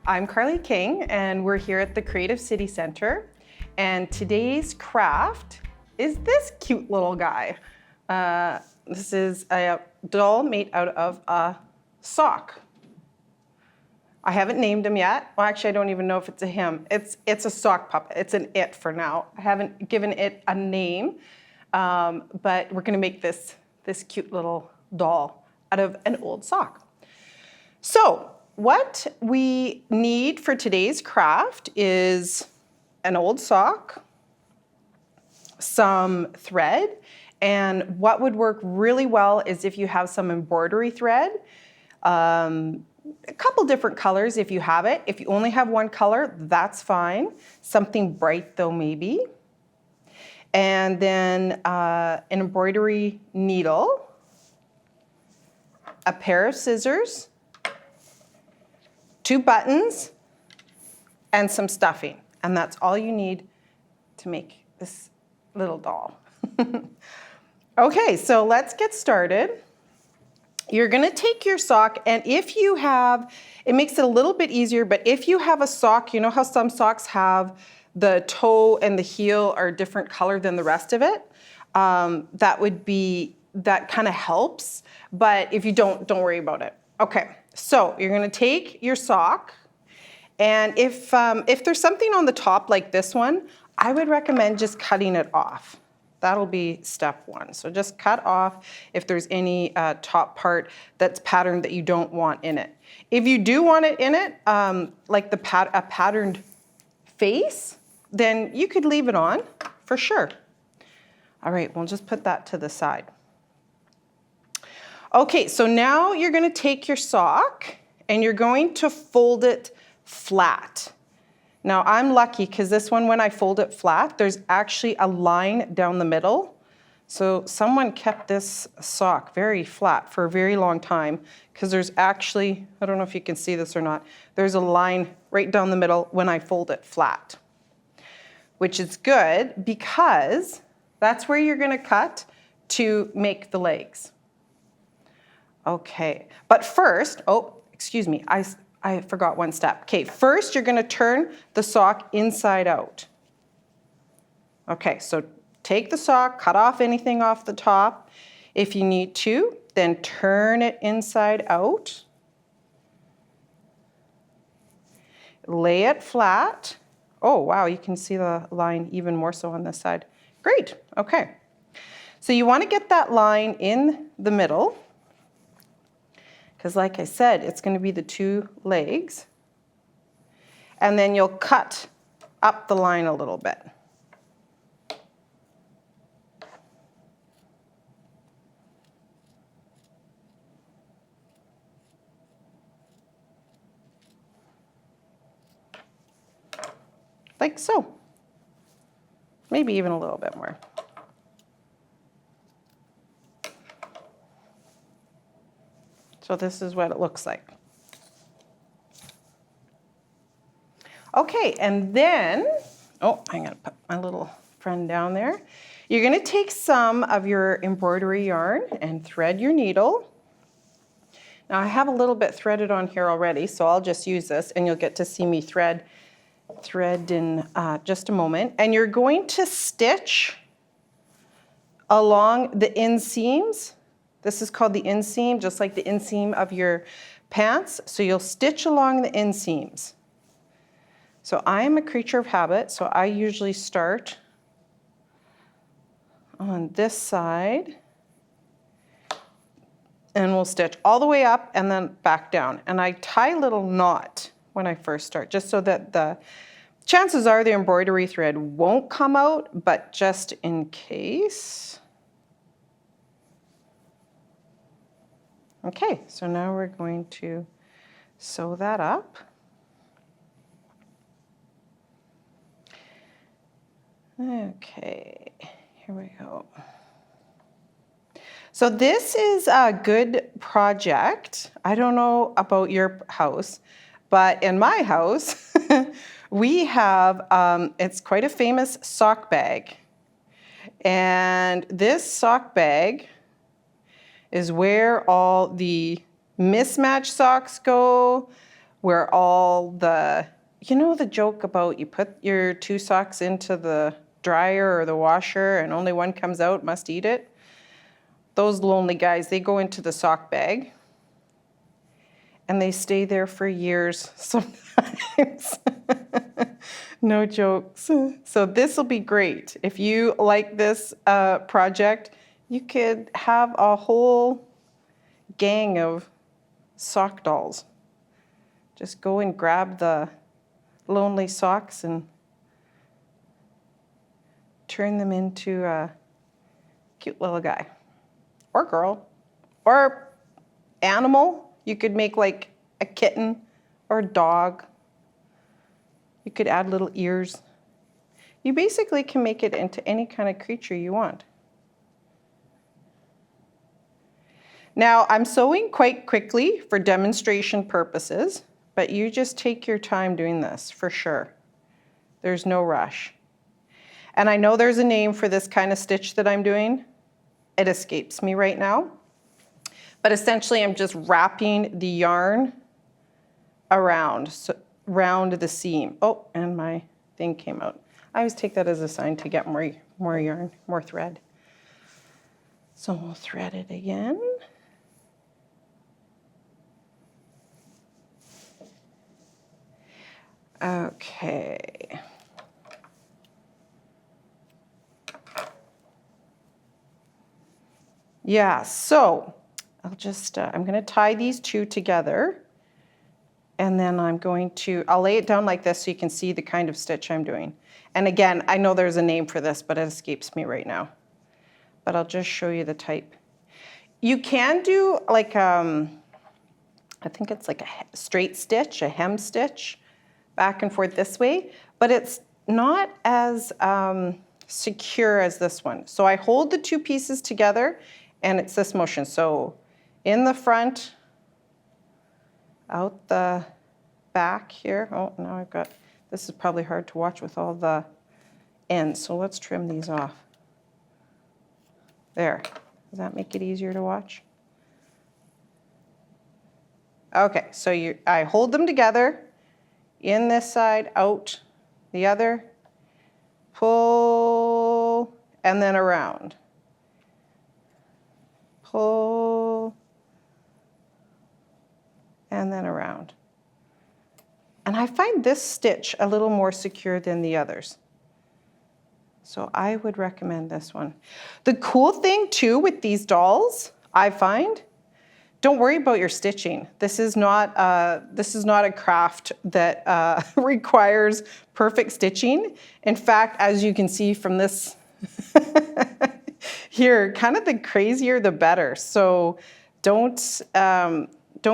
I'm Karlie King, and we're here at the Creative City Center. And today's craft is this cute little guy. This is a doll made out of a sock. I haven't named him yet. Well, actually, I don't even know if it's a him. It's a sock puppet. It's an it for now. I haven't given it a name, but we're gonna make this cute little doll out of an old sock. So what we need for today's craft is an old sock, some thread, and what would work really well is if you have some embroidery thread, a couple different colors if you have it. If you only have one color, that's fine. Something bright though, maybe. And then an embroidery needle, a pair of scissors, 2 buttons, and some stuffing. And that's all you need to make this little doll. Okay, so let's get started. You're gonna take your sock, and if you have, it makes it a little bit easier, but if you have a sock, you know how some socks have the toe and the heel are a different color than the rest of it? That kind of helps, but if you don't worry about it. Okay, so you're gonna take your sock, and if there's something on the top like this one, I would recommend just cutting it off. That'll be step 1. So just cut off if there's any top part that's patterned that you don't want in it. If you do want it in it, like a patterned face, then you could leave it on for sure. All right, we'll just put that to the side. Okay, so now you're gonna take your sock and you're going to fold it flat. Now I'm lucky because this one, when I fold it flat, there's actually a line down the middle. So someone kept this sock very flat for a very long time because there's actually, I don't know if you can see this or not, there's a line right down the middle when I fold it flat, which is good because that's where you're gonna cut to make the legs. Okay, but first, oh, excuse me, I forgot one step. Okay, first you're gonna turn the sock inside out. Okay, so take the sock, cut off anything off the top. If you need to, then turn it inside out. Lay it flat. Oh, wow, you can see the line even more so on this side. Great, okay. So you wanna get that line in the middle, because like I said, it's going to be the 2 legs. And then you'll cut up the line a little bit. Like so. Maybe even a little bit more. So this is what it looks like. Okay, and then, oh, I'm gonna put my little friend down there. You're gonna take some of your embroidery yarn and thread your needle. Now I have a little bit threaded on here already, so I'll just use this and you'll get to see me thread in just a moment. And you're going to stitch along the inseams. This is called the inseam, just like the inseam of your pants. So you'll stitch along the inseams. So I am a creature of habit, so I usually start on this side and we'll stitch all the way up and then back down. And I tie a little knot when I first start, just so that the chances are the embroidery thread won't come out, but just in case. Okay, so now we're going to sew that up. Okay, here we go. So this is a good project. I don't know about your house, but in my house, we have, it's quite a famous sock bag. And this sock bag is where all the mismatched socks go, where all the, you know the joke about you put your 2 socks into the dryer or the washer and only one comes out, must eat it? Those lonely guys, they go into the sock bag and they stay there for years sometimes. No jokes. So this will be great. If you like this project, you could have a whole gang of sock dolls. Just go and grab the lonely socks and turn them into a cute little guy or girl or animal. You could make like a kitten or a dog. You could add little ears. You basically can make it into any kind of creature you want. Now, I'm sewing quite quickly for demonstration purposes, but you just take your time doing this for sure. There's no rush. And I know there's a name for this kind of stitch that I'm doing. It escapes me right now. But essentially, I'm just wrapping the yarn around the seam. Oh, and my thing came out. I always take that as a sign to get more yarn, more thread. So we'll thread it again. Okay. Yeah, so I'll just, I'm going to tie these 2 together. And then I'll lay it down like this so you can see the kind of stitch I'm doing. And again, I know there's a name for this, but it escapes me right now. But I'll just show you the type. You can do like, I think it's like a straight stitch, a hem stitch, back and forth this way, but it's not as secure as this one. So I hold the 2 pieces together and it's this motion. So in the front, out the back here. Oh, now I've got, this is probably hard to watch with all the ends. So let's trim these off. There. Does that make it easier to watch? Okay, so I hold them together in this side, out the other, pull, and then around. Pull, and then around. And I find this stitch a little more secure than the others. So I would recommend this one. The cool thing too with these dolls, I find, don't worry about your stitching. This is not a craft that requires perfect stitching. In fact, as you can see from this here, kind of the crazier the better. So don't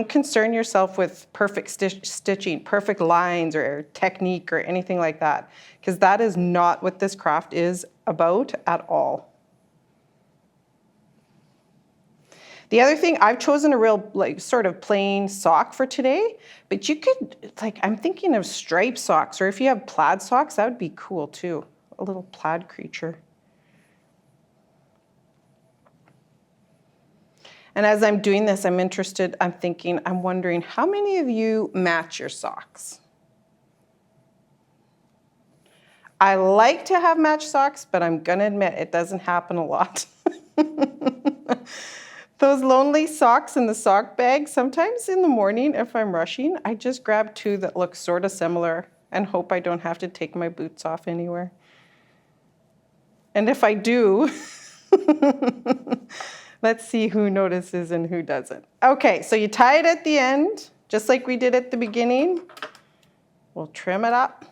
concern yourself with perfect stitching, perfect lines or technique or anything like that, because that is not what this craft is about at all. The other thing, I've chosen a real sort of plain sock for today, but you could, I'm thinking of striped socks, or if you have plaid socks, that would be cool too. A little plaid creature. And as I'm doing this, I'm wondering, how many of you match your socks? I like to have matched socks, but I'm gonna admit it doesn't happen a lot. Those lonely socks in the sock bag, sometimes in the morning if I'm rushing, I just grab 2 that look sort of similar and hope I don't have to take my boots off anywhere. And if I do, let's see who notices and who doesn't. Okay, so you tie it at the end, just like we did at the beginning. We'll trim it up,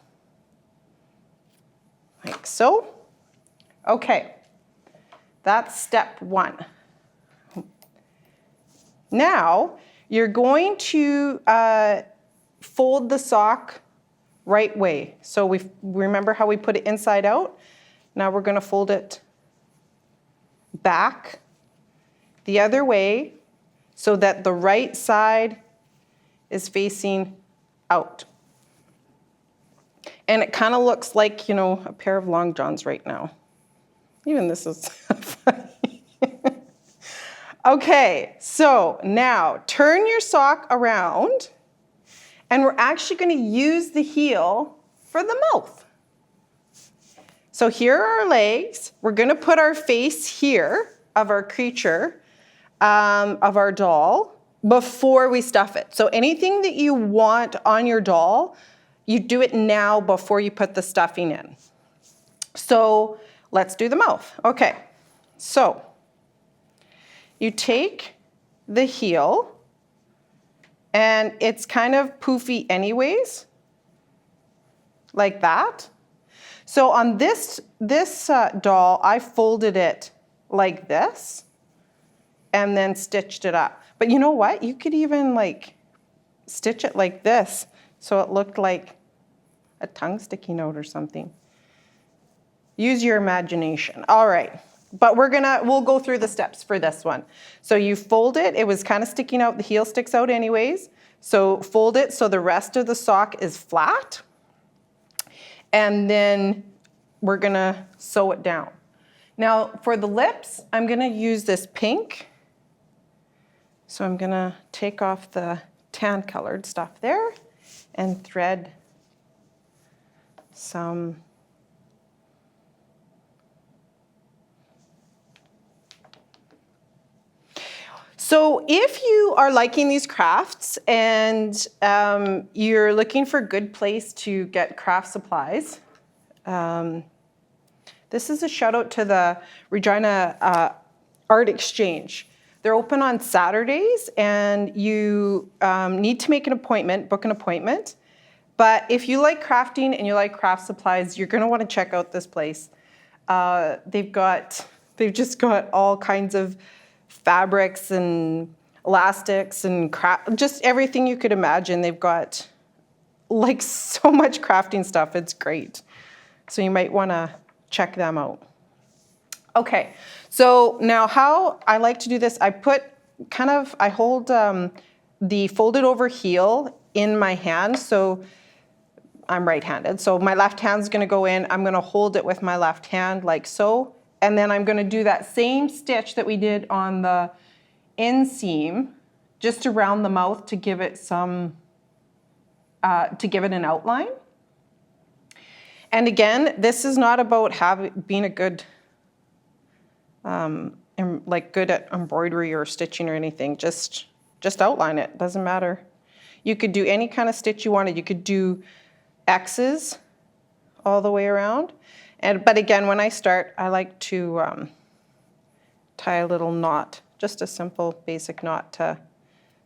like so. Okay, that's step 1. Now, you're going to fold the sock right way. So we remember how we put it inside out? Now we're going to fold it back the other way so that the right side is facing out. And it kind of looks like, a pair of long johns right now. Even this is funny. Okay, so now turn your sock around And we're actually going to use the heel for the mouth. So here are our legs. We're going to put our face here of our creature, of our doll, before we stuff it. So anything that you want on your doll, you do it now before you put the stuffing in. So let's do the mouth. Okay, so you take the heel, and it's kind of poofy anyways, like that. So on this doll, I folded it like this and then stitched it up. But you know what? You could even like stitch it like this so it looked like a tongue sticking out or something. Use your imagination. All right. But we'll go through the steps for this one. So you fold it. It was kind of sticking out. The heel sticks out anyways. So fold it so the rest of the sock is flat. And then we're going to sew it down. Now for the lips, I'm going to use this pink. So I'm going to take off the tan colored stuff there and thread some So if you are liking these crafts and you're looking for a good place to get craft supplies, this is a shout out to the Regina Art Exchange. They're open on Saturdays, and you need to make an appointment, book an appointment. But if you like crafting and you like craft supplies, you're going to want to check out this place. They've just got all kinds of fabrics and elastics and just everything you could imagine. They've got like so much crafting stuff. It's great. So you might want to check them out. Okay, so now how I like to do this, I hold the folded over heel in my hand. So I'm right-handed. So my left hand's going to go in. I'm going to hold it with my left hand like so. And then I'm going to do that same stitch that we did on the inseam, just around the mouth to give it an outline. And again, this is not about being a good, good at embroidery or stitching or anything. Just outline it. Doesn't matter. You could do any kind of stitch you wanted. You could do X's all the way around. But again, when I start, I like to tie a little knot, just a simple basic knot to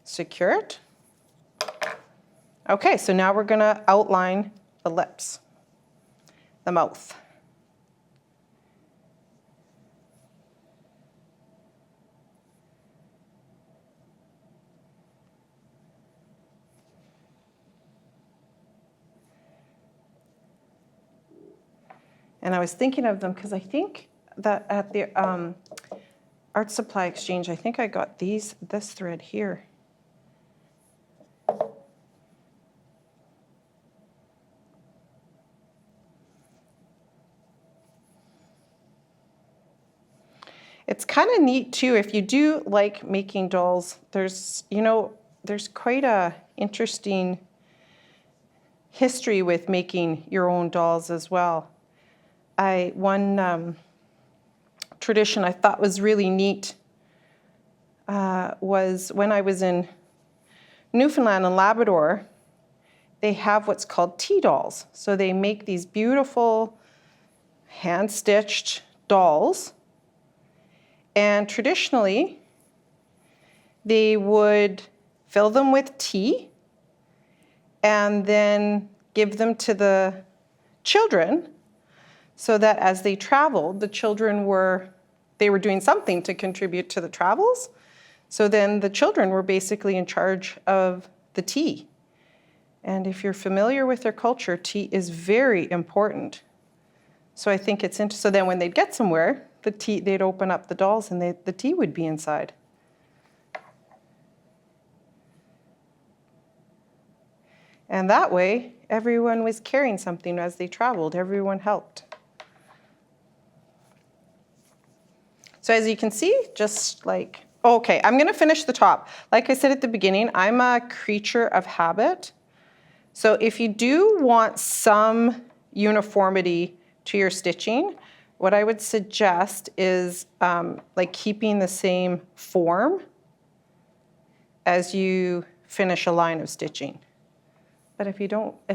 secure it. Okay, so now we're going to outline the lips, the mouth. And I was thinking of them because I think that at the Art Supply Exchange, I think I got this thread here. It's kind of neat too, if you do like making dolls, there's quite a interesting history with making your own dolls as well. One tradition I thought was really neat was when I was in Newfoundland and Labrador, they have what's called tea dolls. So they make these beautiful hand-stitched dolls. And traditionally, they would fill them with tea and then give them to the children so that as they traveled, the children were doing something to contribute to the travels. So then the children were basically in charge of the tea. And if you're familiar with their culture, tea is very important. So I think it's interesting. So then when they'd get somewhere, they'd open up the dolls and the tea would be inside. And that way, everyone was carrying something as they traveled. Everyone helped. So as you can see, okay, I'm going to finish the top. Like I said at the beginning, I'm a creature of habit. So if you do want some uniformity to your stitching, what I would suggest is like keeping the same form as you finish a line of stitching. But if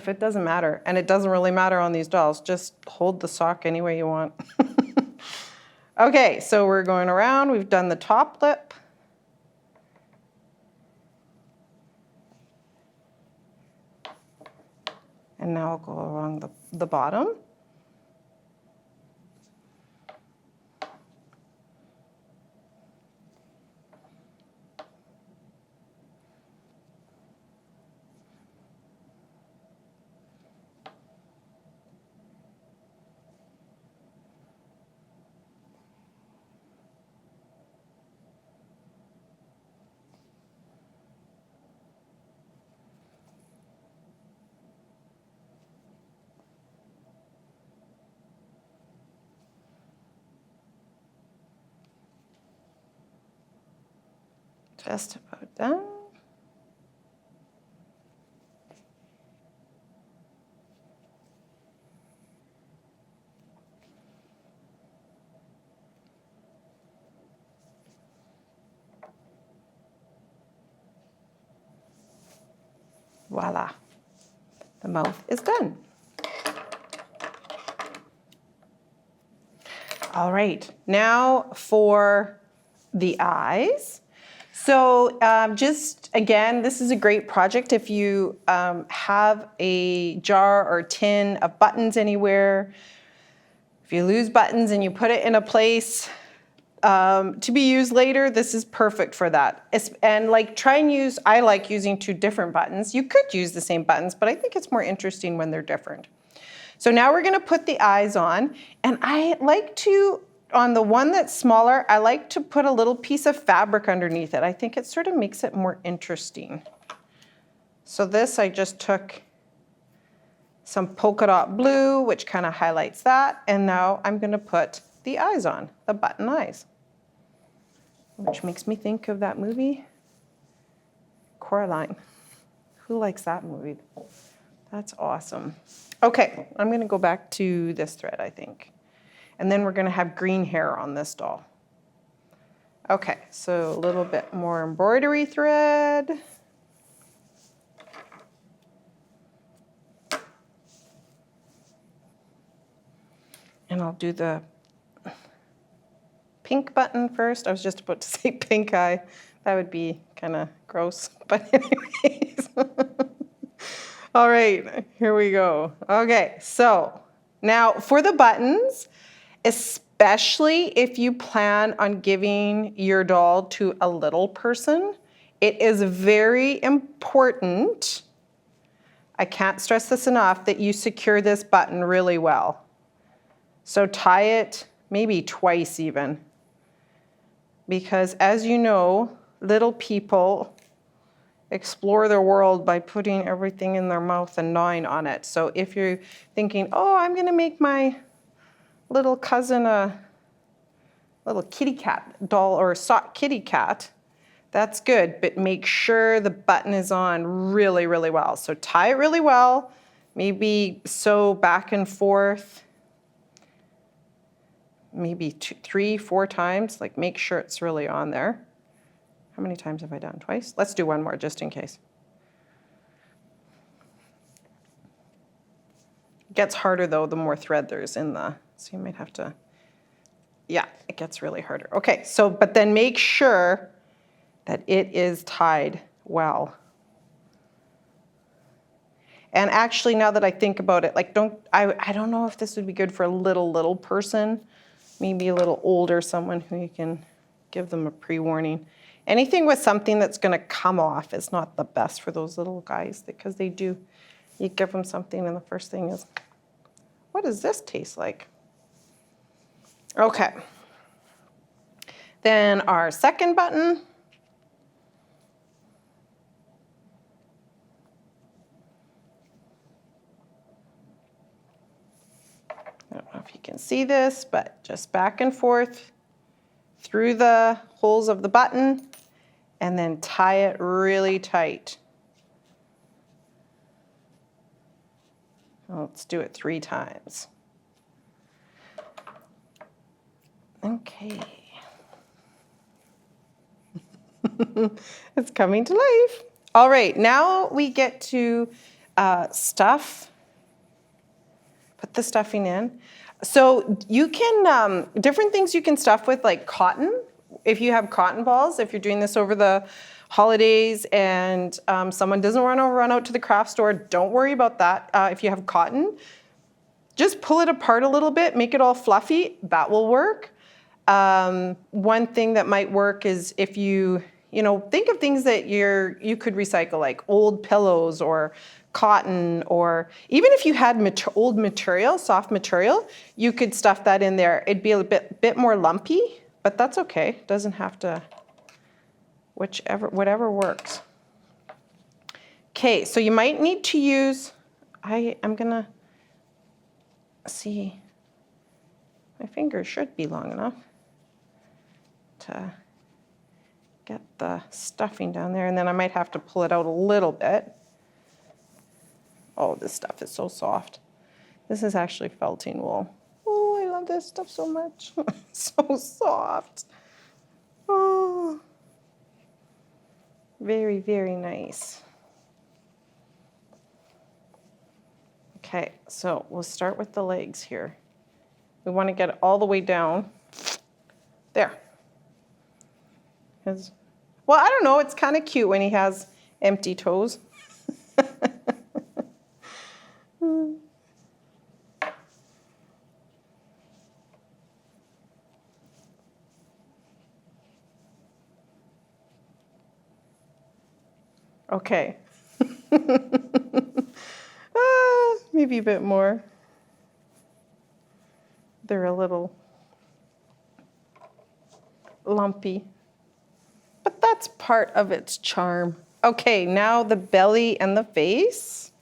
it doesn't matter, and it doesn't really matter on these dolls, just hold the sock any way you want. Okay, so we're going around, we've done the top lip. And now I'll go along the bottom. Just about done. Voila, the mouth is done. All right, now for the eyes. So just again, this is a great project if you have a jar or tin of buttons anywhere. If you lose buttons and you put it in a place to be used later, this is perfect for that. And like I like using 2 different buttons. You could use the same buttons, but I think it's more interesting when they're different. So now we're gonna put the eyes on, and I like to, on the one that's smaller, I like to put a little piece of fabric underneath it. I think it sort of makes it more interesting. So this, I just took some polka dot blue, which kind of highlights that, and now I'm gonna put the eyes on, the button eyes, which makes me think of that movie, Coraline. Who likes that movie? That's awesome. Okay, I'm gonna go back to this thread, I think. And then we're gonna have green hair on this doll. Okay, so a little bit more embroidery thread. And I'll do the pink button first. I was just about to say pink eye. That would be kind of gross, but anyways. All right, here we go. Okay, so now for the buttons, especially if you plan on giving your doll to a little person, it is very important, I can't stress this enough, that you secure this button really well. So tie it maybe twice even, because as you know, little people explore their world by putting everything in their mouth and gnawing on it. So if you're thinking, oh, I'm gonna make my little cousin a little kitty cat doll or a sock kitty cat, that's good, but make sure the button is on really, really well. So tie it really well, maybe sew back and forth, maybe 2, 3, 4 times, like make sure it's really on there. How many times have I done? Twice? Let's do one more just in case. It gets harder though, the more thread there's in the, so you might have to, yeah, it gets really harder. Okay, so, but then make sure that it is tied well. And actually, now that I think about it, like I don't know if this would be good for a little person, maybe a little older, someone who you can give them a pre-warning. Anything with something that's gonna come off is not the best for those little guys, because they do, you give them something and the first thing is, what does this taste like? Okay. Then our second button. I don't know if you can see this, but just back and forth through the holes of the button, and then tie it really tight. Let's do it 3 times. Okay. It's coming to life. All right, now we get to stuff. Put the stuffing in. So you can, different things you can stuff with, like cotton. If you have cotton balls, if you're doing this over the holidays and someone doesn't want to run out to the craft store, don't worry about that. If you have cotton, just pull it apart a little bit, make it all fluffy, that will work. One thing that might work is if you think of things that you could recycle, like old pillows or cotton, or even if you had old material, soft material, you could stuff that in there. It'd be a bit more lumpy, but that's okay. It doesn't have to, whatever works. Okay, so you might need to use, I'm gonna see, my fingers should be long enough to get the stuffing down there, and then I might have to pull it out a little bit. Oh, this stuff is so soft. This is actually felting wool. Oh, I love this stuff so much. So soft. Oh, very, very nice. Okay, so we'll start with the legs here. We want to get it all the way down. There. Well, I don't know, it's kind of cute when he has empty toes. Okay. Maybe a bit more. They're a little lumpy, but that's part of its charm. Okay, now the belly and the face.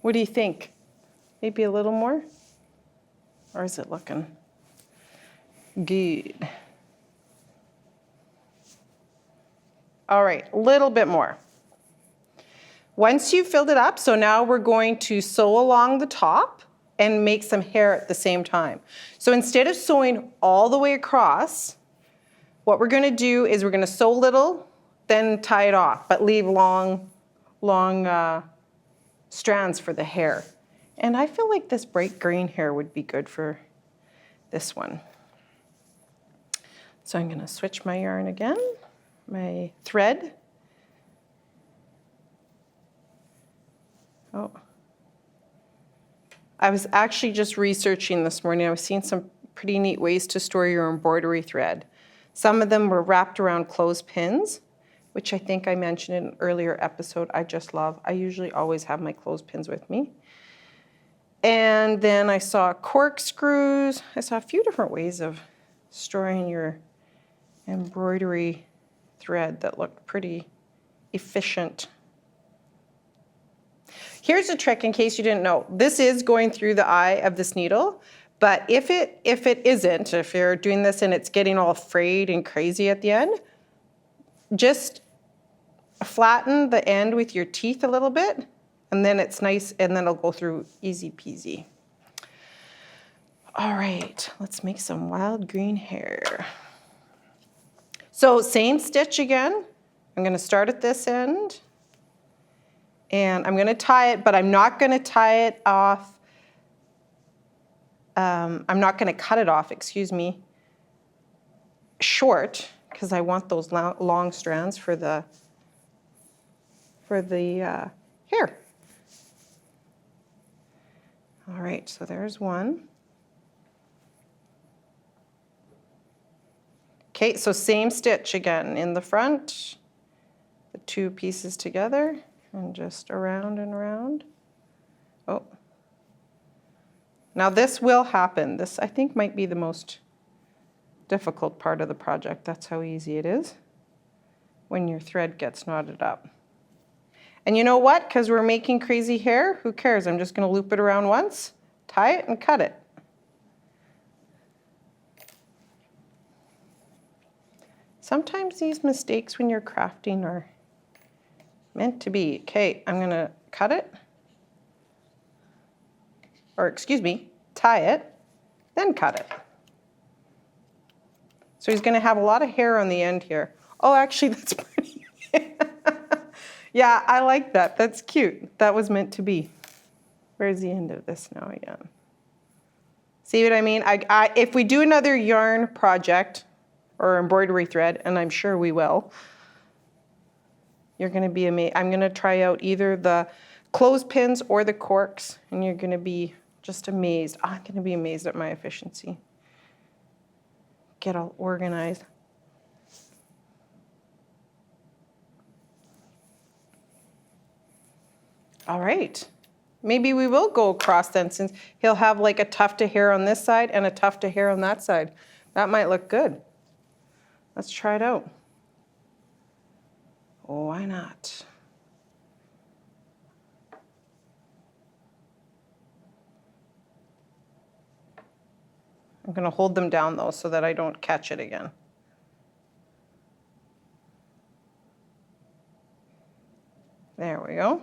What do you think? Maybe a little more? Or is it looking good? All right, a little bit more. Once you've filled it up, so now we're going to sew along the top and make some hair at the same time. So instead of sewing all the way across, what we're gonna do is we're gonna sew a little, then tie it off, but leave long strands for the hair. And I feel like this bright green hair would be good for this one. So I'm gonna switch my yarn again, my thread. Oh. I was actually just researching this morning. I was seeing some pretty neat ways to store your embroidery thread. Some of them were wrapped around clothespins, which I think I mentioned in an earlier episode. I just love. I usually always have my clothespins with me. And then I saw corkscrews. I saw a few different ways of storing your embroidery thread that looked pretty efficient. Here's a trick in case you didn't know. This is going through the eye of this needle, but if it isn't, if you're doing this and it's getting all frayed and crazy at the end, just flatten the end with your teeth a little bit, and then it's nice, and then it'll go through easy peasy. All right, let's make some wild green hair. So same stitch again. I'm gonna start at this end, and I'm gonna tie it, but I'm not gonna tie it off. I'm not gonna cut it off, excuse me, short, because I want those long strands for the hair. All right, so there's one. Okay, so same stitch again in the front, the two pieces together, and just around and around. Oh. Now this will happen. This I think might be the most difficult part of the project. That's how easy it is when your thread gets knotted up. And you know what? Because we're making crazy hair, who cares? I'm just going to loop it around once, tie it, and cut it. Sometimes these mistakes when you're crafting are meant to be. Okay, I'm going to cut it. Or excuse me, tie it, then cut it. So he's going to have a lot of hair on the end here. Oh, actually, that's pretty. Yeah, I like that. That's cute. That was meant to be. Where's the end of this now again? See what I mean? If we do another yarn project or embroidery thread, and I'm sure we will, you're going to be amazed. I'm going to try out either the clothespins or the corks, and you're going to be just amazed. I'm going to be amazed at my efficiency. Get all organized. All right. Maybe we will go across then, since he'll have like a tuft of hair on this side and a tuft of hair on that side. That might look good. Let's try it out. Why not? I'm going to hold them down though so that I don't catch it again. There we go.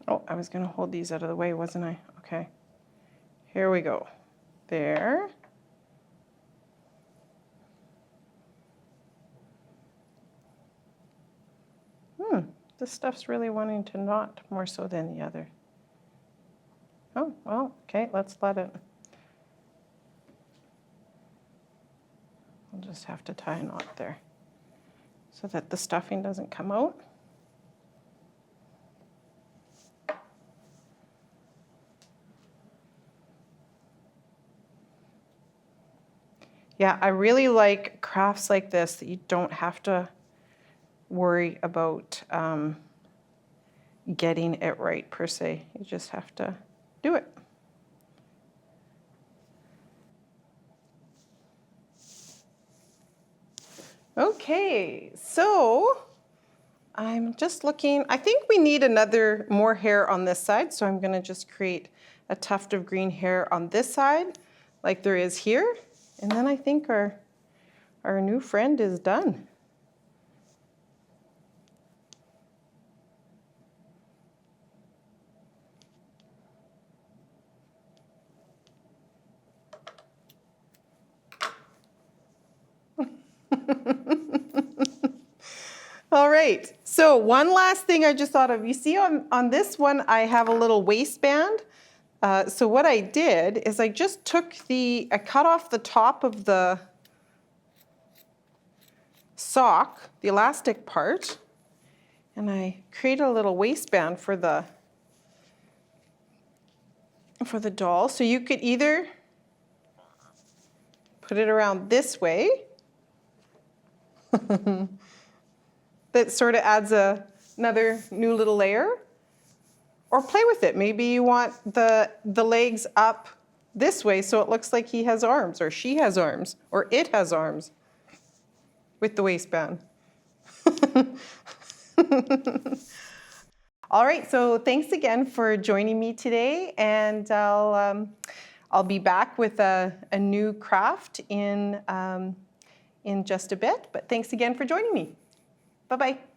Oh, I was going to hold these out of the way, wasn't I? Okay. Here we go. There. This stuff's really wanting to knot more so than the other. Oh, well, okay, let's let it. We'll just have to tie a knot there so that the stuffing doesn't come out. Yeah, I really like crafts like this that you don't have to worry about getting it right per se. You just have to do it. Okay, so I'm just looking. I think we need more hair on this side, so I'm going to just create a tuft of green hair on this side like there is here. And then I think our new friend is done. All right, so one last thing I just thought of. You see on this one, I have a little waistband. So what I did is I just I cut off the top of the sock, the elastic part, and I created a little waistband for the doll. So you could either put it around this way. That sort of adds another new little layer. Or play with it. Maybe you want the legs up this way so it looks like he has arms, or she has arms, or it has arms with the waistband. All right, so thanks again for joining me today, and I'll be back with a new craft in just a bit. But thanks again for joining me. Bye-bye.